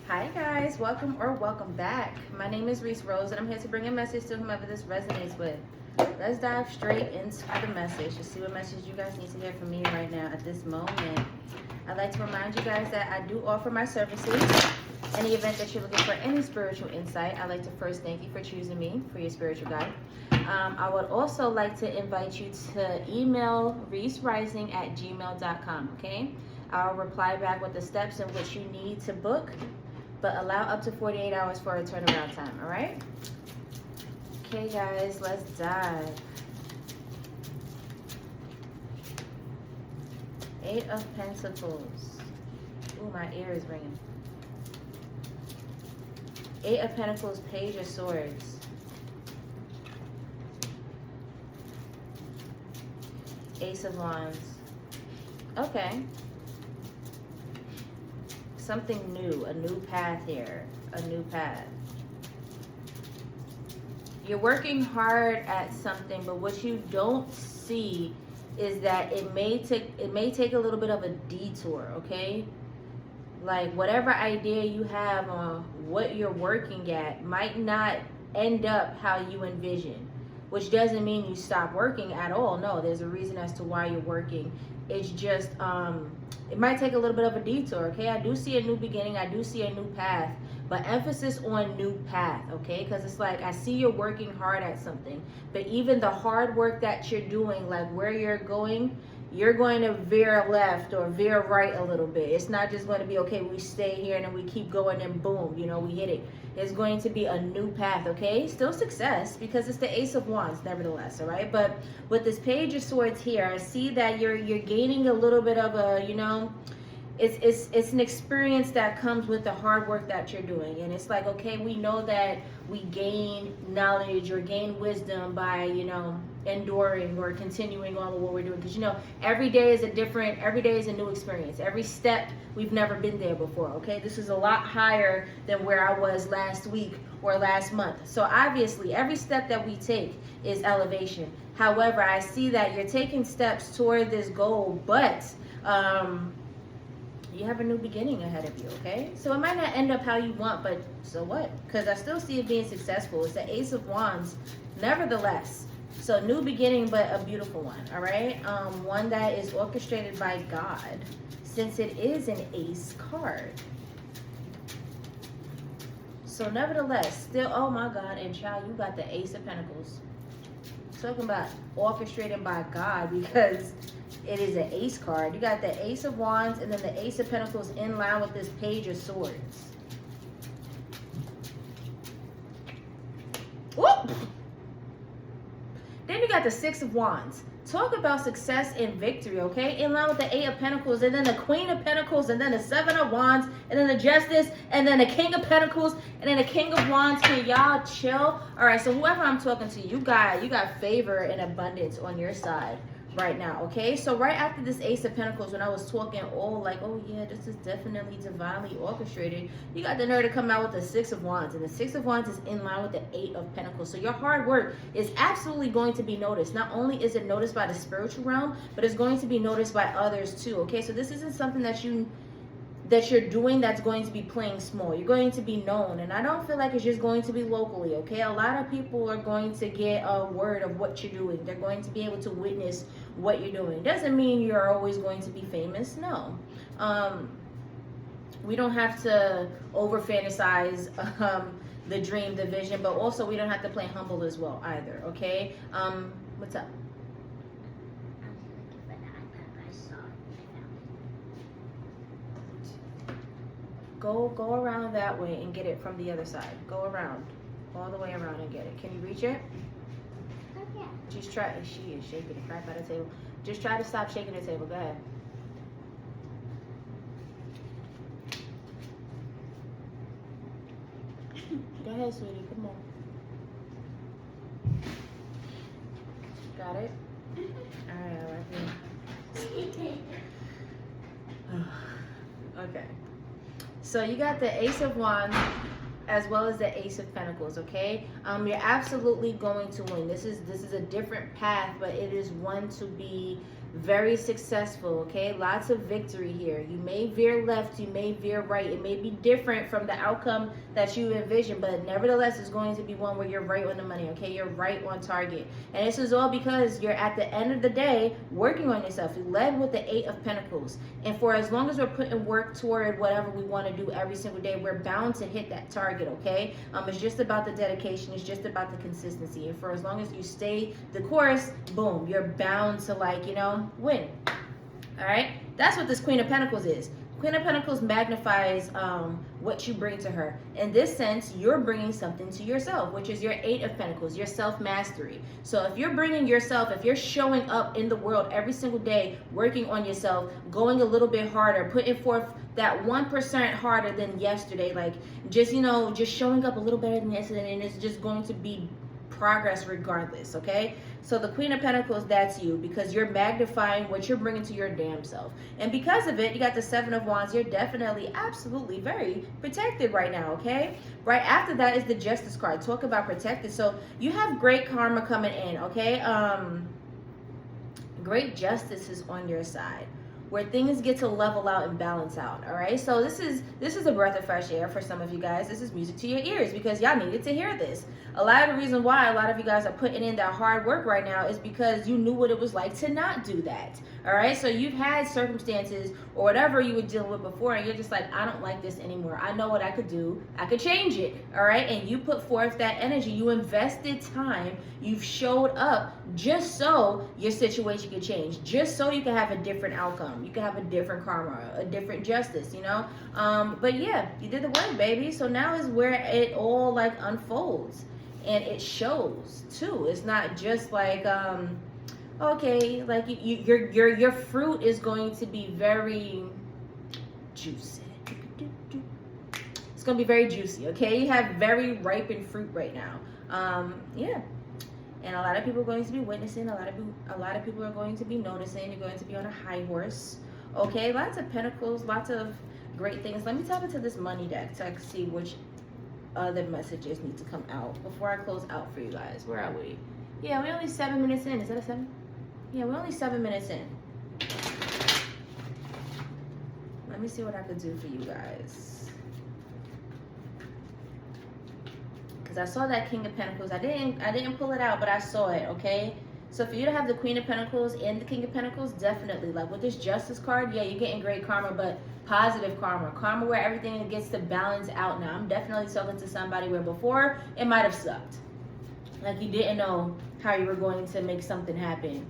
Hi guys, welcome or welcome back. My name is Rees Rose and I'm here to bring a message to whomever this resonates with. Let's dive straight into the message to see what message you guys need to hear from me right now at this moment. I'd like to remind you guys that I do offer my services. In the event that you're looking for any spiritual insight, I'd like to first thank you for choosing me for your spiritual guide. I would also like to invite you to email reesrising@gmail.com, okay? I'll reply back with the steps in which you need to book, but allow up to 48 hours for a turnaround time, all right? Okay, guys, let's dive. 8 of Pentacles. Ooh, my ear is ringing. 8 of Pentacles, Page of Swords. Ace of Wands. Okay. Something new, a new path here, a new path. You're working hard at something, but what you don't see is that it may take a little bit of a detour, okay? Like whatever idea you have on what you're working at might not end up how you envision, which doesn't mean you stop working at all. No, there's a reason as to why you're working. It's just it might take a little bit of a detour, okay? I do see a new beginning, I do see a new path, but emphasis on new path, okay? Because it's like I see you're working hard at something, but even the hard work that you're doing, like where you're going to veer left or veer right a little bit. It's not just going to be, okay, we stay here and then we keep going and boom, you know, we hit it. It's going to be a new path, okay? Still success because it's the Ace of Wands, nevertheless, all right? But with this Page of Swords here, I see that you're gaining a little bit of a, you know, it's an experience that comes with the hard work that you're doing. And it's like, okay, we know that we gain knowledge or gain wisdom by, you know, enduring or continuing on with what we're doing. Because, you know, every day is a new experience. Every step, we've never been there before, okay? This is a lot higher than where I was last week or last month. So obviously, every step that we take is elevation. However, I see that you're taking steps toward this goal, but you have a new beginning ahead of you, okay? So it might not end up how you want, but so what? Because I still see it being successful. It's the Ace of Wands, nevertheless. So new beginning, but a beautiful one, all right? One that is orchestrated by God, since it is an ace card. So nevertheless, still, oh my God, and child, you got the Ace of Pentacles. Talking about orchestrated by God because it is an ace card. You got the Ace of Wands and then the Ace of Pentacles in line with this Page of Swords. Whoop! Then you got the Six of Wands. Talk about success and victory, okay? In line with the Eight of Pentacles, and then the Queen of Pentacles, and then the Seven of Wands, and then the Justice, and then the King of Pentacles, and then the King of Wands. Can y'all chill? All right, so whoever I'm talking to, you got favor and abundance on your side right now, okay? So right after this Ace of Pentacles, when I was talking all like, oh yeah, this is definitely divinely orchestrated, you got the nerve to come out with the Six of Wands, and the Six of Wands is in line with the Eight of Pentacles. So your hard work is absolutely going to be noticed. Not only is it noticed by the spiritual realm, but it's going to be noticed by others too, okay? So this isn't something that you're doing that's going to be playing small. You're going to be known, and I don't feel like it's just going to be locally, okay? A lot of people are going to get a word of what you're doing. They're going to be able to witness what you're doing. Doesn't mean you're always going to be famous, no. We don't have to over fantasize the dream, the vision, but also we don't have to play humble as well either, okay? What's up? Go around that way and get it from the other side. Go around, all the way around and get it. Can you reach it? Yeah. Just try. She is shaking the crap out of the table. Just try to stop shaking the table. Go ahead. Go ahead, sweetie. Come on. Got it? Alright, right here. Okay. So you got the Ace of Wands as well as the Ace of Pentacles, okay? You're absolutely going to win. This is a different path, but it is one to be very successful, okay? Lots of victory here. You may veer left, you may veer right. It may be different from the outcome that you envision, but nevertheless, it's going to be one where you're right on the money, okay? You're right on target. And this is all because you're, at the end of the day, working on yourself. You led with the 8 of Pentacles. And for as long as we're putting work toward whatever we want to do every single day, we're bound to hit that target, okay? It's just about the dedication. It's just about the consistency. And for as long as you stay the course, boom, you're bound to, like, you know, win. All right, that's what this Queen of Pentacles is. Queen of Pentacles magnifies what you bring to her. In this sense, you're bringing something to yourself, which is your 8 of Pentacles, your self-mastery. So if you're bringing yourself, if you're showing up in the world every single day, working on yourself, going a little bit harder, putting forth that 1% harder than yesterday, like just, you know, just showing up a little better than yesterday, and it's just going to be progress regardless, okay? So the Queen of Pentacles, that's you, because you're magnifying what you're bringing to your damn self. And because of it, you got the 7 of Wands. You're definitely, absolutely very protected right now, okay? Right after that is the Justice card. Talk about protected. So you have great karma coming in, okay? Great justice is on your side, where things get to level out and balance out. All right, so this is a breath of fresh air for some of you guys. This is music to your ears, because y'all needed to hear this. A lot of the reason why a lot of you guys are putting in that hard work right now is because you knew what it was like to not do that. All right, so you've had circumstances or whatever you were dealing with before, and you're just like, I don't like this anymore. I know what I could do. I could change it. All right, and you put forth that energy. You invested time. You've showed up just so your situation could change, just so you can have a different outcome. You can have a different karma, a different justice, you know. But yeah, you did the work, baby. So now is where it all like unfolds, and it shows too. It's not just like okay, like your fruit is going to be very juicy. It's gonna be very juicy, okay? You have very ripened fruit right now. Yeah. And a lot of people are going to be witnessing. A lot of people are going to be noticing. You're going to be on a high horse. Okay, lots of pentacles, lots of great things. Let me tap into this money deck so I can see which other messages need to come out before I close out for you guys. Where are we? Yeah, we're only 7 minutes in. Is that a 7? Yeah, we're only 7 minutes in. Let me see what I could do for you guys. Because I saw that King of Pentacles. I didn't pull it out, but I saw it, okay? So for you to have the Queen of Pentacles and the King of Pentacles, definitely. Like with this Justice card, yeah, you're getting great karma, but positive karma. Karma where everything gets to balance out now. I'm definitely talking to somebody where before it might have sucked. Like you didn't know how you were going to make something happen.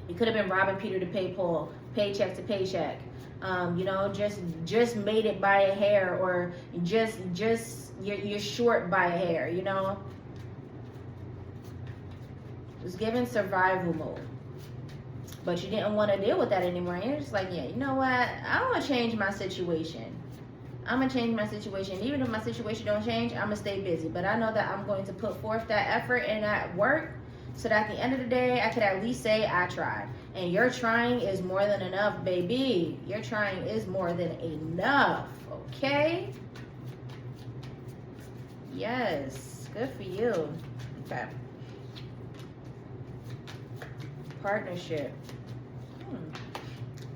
You could have been robbing Peter to pay Paul, paycheck to paycheck. You know, just made it by a hair, or just you're short by a hair, you know. It was given survival mode, but you didn't want to deal with that anymore. And you're just like, yeah, you know what? I'm gonna change my situation. I'm gonna change my situation. Even if my situation don't change, I'm gonna stay busy. But I know that I'm going to put forth that effort and that work, so that at the end of the day, I could at least say I tried. And your trying is more than enough, baby. Your trying is more than enough, okay? Yes, good for you. Okay. Partnership.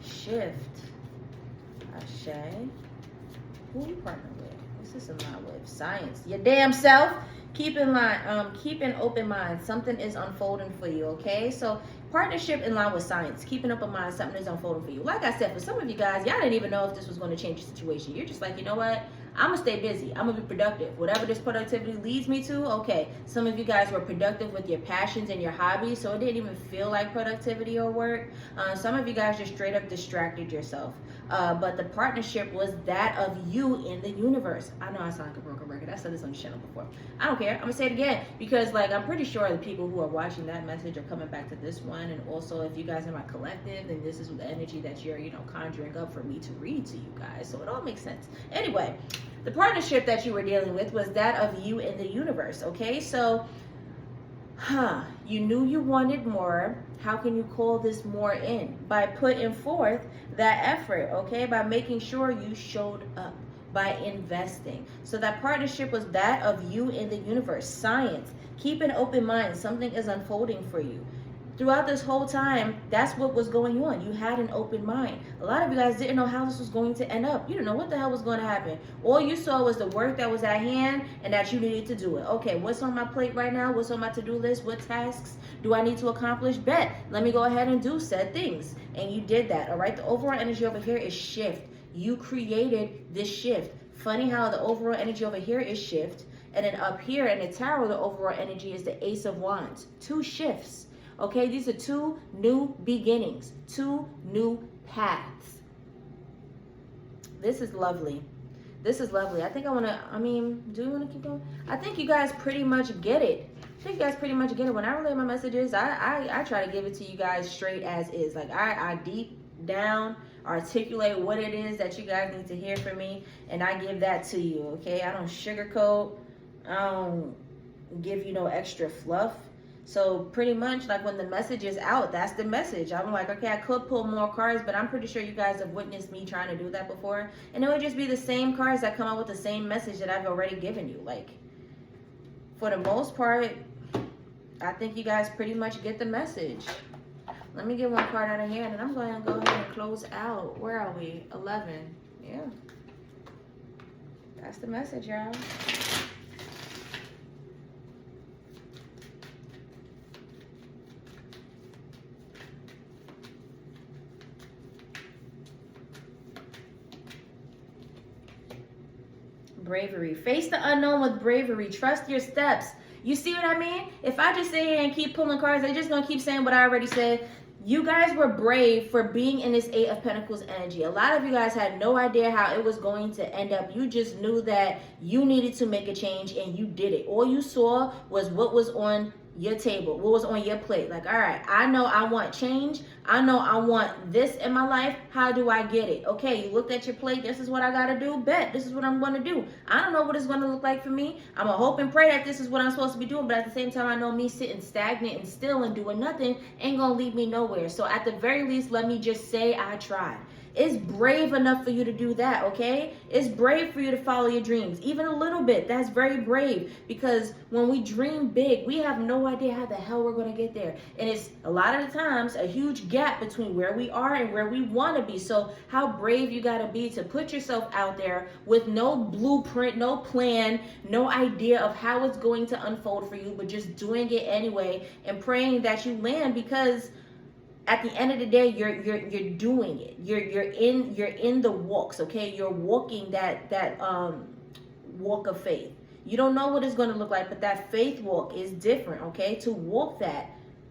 Shift. Ashe. Who you partner with? What's this in line with? Science. Your damn self. Keep in line. Keep an open mind. Something is unfolding for you, okay? So partnership in line with science. Keep an open mind. Something is unfolding for you. Like I said, for some of you guys, y'all didn't even know if this was going to change the situation. You're just like, you know what? I'm going to stay busy. I'm going to be productive. Whatever this productivity leads me to, okay. Some of you guys were productive with your passions and your hobbies, so it didn't even feel like productivity or work. Some of you guys just straight up distracted yourself. But the partnership was that of you in the universe. I know I sound like a broken record. I said this on the channel before. I don't care. I'm going to say it again, because like I'm pretty sure the people who are watching that message are coming back to this one. And also, if you guys are my collective, then this is the energy that you're, you know, conjuring up for me to read to you guys. So it all makes sense. Anyway, the partnership that you were dealing with was that of you in the universe, okay? So, you knew you wanted more. How can you call this more in? By putting forth that effort, okay? By making sure you showed up, by investing. So that partnership was that of you in the universe. Science. Keep an open mind. Something is unfolding for you. Throughout this whole time, that's what was going on. You had an open mind. A lot of you guys didn't know how this was going to end up. You didn't know what the hell was going to happen. All you saw was the work that was at hand and that you needed to do it. Okay, what's on my plate right now? What's on my to-do list? What tasks do I need to accomplish? Bet. Let me go ahead and do said things. And you did that, all right? The overall energy over here is shift. You created this shift. Funny how the overall energy over here is shift. And then up here in the tarot, the overall energy is the Ace of Wands. 2 shifts. Okay, these are 2 new beginnings, 2 new paths. This is lovely. This is lovely. I think do you want to keep going? I think you guys pretty much get it. When I relay my messages, I try to give it to you guys straight as is. Like I deep down articulate what it is that you guys need to hear from me, and I give that to you, okay? I don't sugarcoat. I don't give you no extra fluff. So pretty much like when the message is out, that's the message. I'm like, okay, I could pull more cards, but I'm pretty sure you guys have witnessed me trying to do that before. And it would just be the same cards that come out with the same message that I've already given you. Like, for the most part, I think you guys pretty much get the message. Let me get one card out of here, and then I'm going to go ahead and close out. Where are we? 11. Yeah. That's the message, y'all. Bravery. Face the unknown with bravery. Trust your steps. You see what I mean? If I just sit here and keep pulling cards, they're just going to keep saying what I already said. You guys were brave for being in this 8 of Pentacles energy. A lot of you guys had no idea how it was going to end up. You just knew that you needed to make a change, and you did it. All you saw was what was on your table, what was on your plate. Like, all right, I know I want change. I know I want this in my life. How do I get it? Okay, you looked at your plate. This is what I got to do. Bet. This is what I'm going to do. I don't know what it's going to look like for me. I'm going to hope and pray that this is what I'm supposed to be doing. But at the same time, I know me sitting stagnant and still and doing nothing ain't going to lead me nowhere. So at the very least, let me just say I tried. It's brave enough for you to do that, okay? It's brave for you to follow your dreams. Even a little bit. That's very brave. Because when we dream big, we have no idea how the hell we're going to get there. And it's a lot of the times a huge gap between where we are and where we want to be. So how brave you got to be to put yourself out there with no blueprint, no plan, no idea of how it's going to unfold for you, but just doing it anyway and praying that you land, because at the end of the day, you're doing it. You're in the walks, okay? You're walking that walk of faith. You don't know what it's going to look like, but that faith walk is different, okay? To walk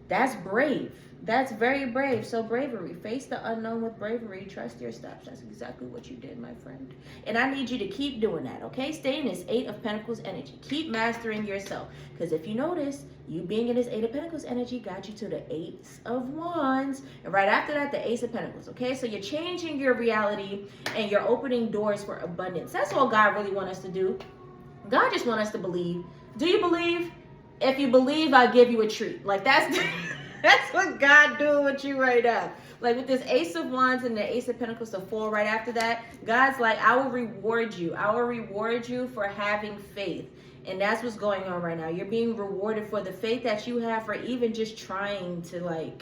that's brave. That's very brave. So bravery. Face the unknown with bravery. Trust your steps. That's exactly what you did, my friend. And I need you to keep doing that, okay? Stay in this 8 of Pentacles energy. Keep mastering yourself. Because if you notice, you being in this 8 of Pentacles energy got you to the Ace of Wands. And right after that, the Ace of Pentacles, okay? So you're changing your reality and you're opening doors for abundance. That's all God really wants us to do. God just wants us to believe. Do you believe? If you believe, I'll give you a treat. Like that's what God doing with you right now. Like with this Ace of Wands and the Ace of Pentacles to fall right after that, God's like, I will reward you. I will reward you for having faith. And that's what's going on right now. You're being rewarded for the faith that you have, for even just trying to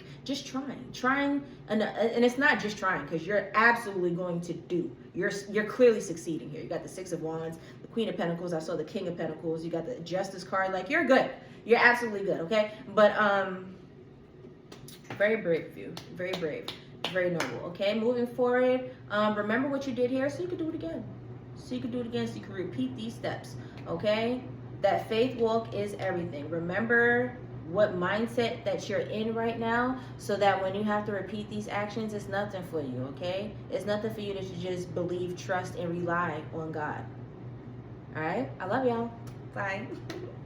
trying. And it's not just trying, because you're absolutely going to do. You're clearly succeeding here. You got the 6 of Wands, the Queen of Pentacles. I saw the King of Pentacles. You got the Justice card. Like, you're good. You're absolutely good, okay? But very brave of you. Very brave. Very noble, okay? Moving forward, remember what you did here so you can do it again. So you can repeat these steps, okay? That faith walk is everything. Remember what mindset that you're in right now, so that when you have to repeat these actions, it's nothing for you, okay? It's nothing for you to just believe, trust, and rely on God. All right? I love y'all. Bye.